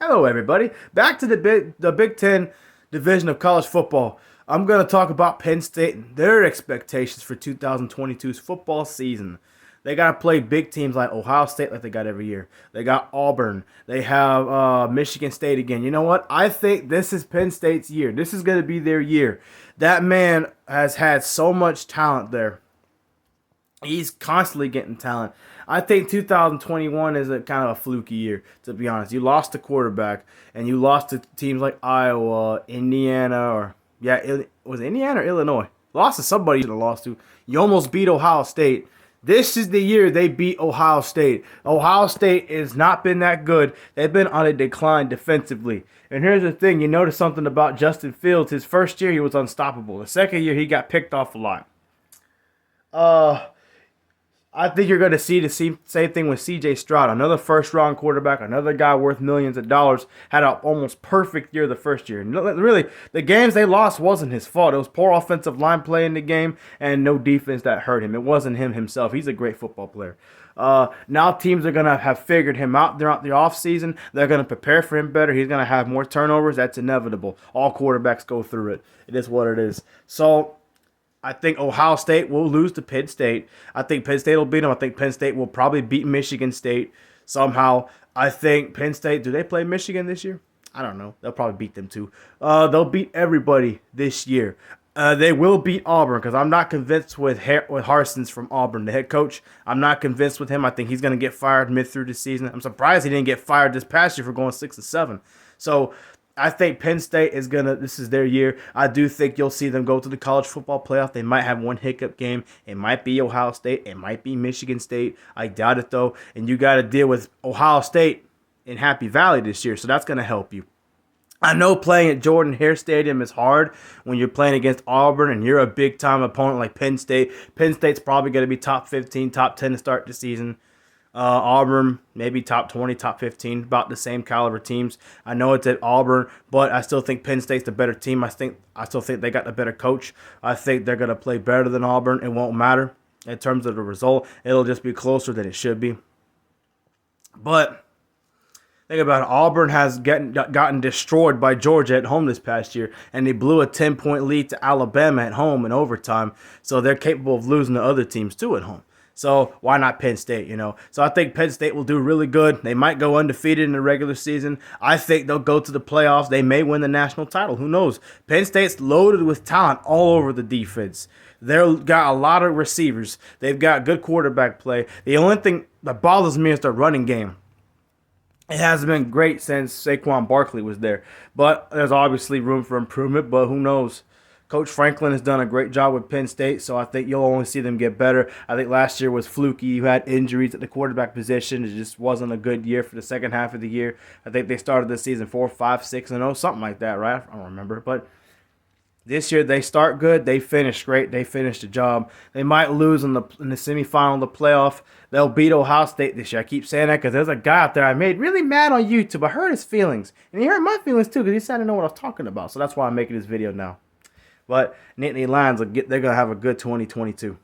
Hello, everybody. Back to the Big Ten division of college football. I'm going to talk about Penn State and their expectations for 2022's football season. They got to play big teams like Ohio State like they got every year. They got Auburn. They have Michigan State again. You know what? I think this is Penn State's year. This is going to be their year. That man has had so much talent there. He's constantly getting talent. I think 2021 is a kind of a fluky year, to be honest. You lost the quarterback, and you lost to teams like Iowa, Indiana, was it Indiana or Illinois? Lost to somebody you should have lost to. You almost beat Ohio State. This is the year they beat Ohio State. Ohio State has not been that good. They've been on a decline defensively. And here's the thing. You notice something about Justin Fields. His first year, he was unstoppable. The second year, he got picked off a lot. I think you're going to see the same thing with C.J. Stroud, another first-round quarterback, another guy worth millions of dollars, had an almost perfect year the first year. Really, the games they lost wasn't his fault. It was poor offensive line play in the game and no defense that hurt him. It wasn't him himself. He's a great football player. Now teams are going to have figured him out throughout the offseason. They're going to prepare for him better. He's going to have more turnovers. That's inevitable. All quarterbacks go through it. It is what it is. So I think Ohio State will lose to Penn State. I think Penn State will beat them. I think Penn State will probably beat Michigan State somehow. I think Penn State, do they play Michigan this year? I don't know. They'll probably beat them too. They'll beat everybody this year. They will beat Auburn because I'm not convinced with Harsons from Auburn, the head coach. I'm not convinced with him. I think he's going to get fired mid through the season. I'm surprised he didn't get fired this past year for going 6-7. So I think Penn State this is their year. I do think you'll see them go to the college football playoff. They might have one hiccup game. It might be Ohio State. It might be Michigan State. I doubt it, though. And you got to deal with Ohio State in Happy Valley this year, so that's going to help you. I know playing at Jordan-Hare Stadium is hard when you're playing against Auburn and you're a big-time opponent like Penn State. Penn State's probably going to be top 15, top 10 to start the season. Auburn, maybe top 20, top 15, about the same caliber teams. I know it's at Auburn, but I still think Penn State's the better team. I still think they got the better coach. I think they're going to play better than Auburn. It won't matter in terms of the result. It'll just be closer than it should be. But think about it. Auburn has gotten destroyed by Georgia at home this past year, and they blew a 10-point lead to Alabama at home in overtime, so they're capable of losing to other teams too at home. So why not Penn State, So I think Penn State will do really good. They might go undefeated in the regular season. I think they'll go to the playoffs. They may win the national title. Who knows? Penn State's loaded with talent all over the defense. They've got a lot of receivers. They've got good quarterback play. The only thing that bothers me is their running game. It hasn't been great since Saquon Barkley was there. But there's obviously room for improvement, but who knows? Coach Franklin has done a great job with Penn State, so I think you'll only see them get better. I think last year was fluky. You had injuries at the quarterback position. It just wasn't a good year for the second half of the year. I think they started the season 4, 5, 6-0, something like that, right? I don't remember. But this year they start good. They finish great. They finish the job. They might lose in the semifinal of the playoff. They'll beat Ohio State this year. I keep saying that because there's a guy out there I made really mad on YouTube. I hurt his feelings. And he hurt my feelings too because he said I didn't know what I was talking about. So that's why I'm making this video now. But Nittany Lions, they're going to have a good 2022.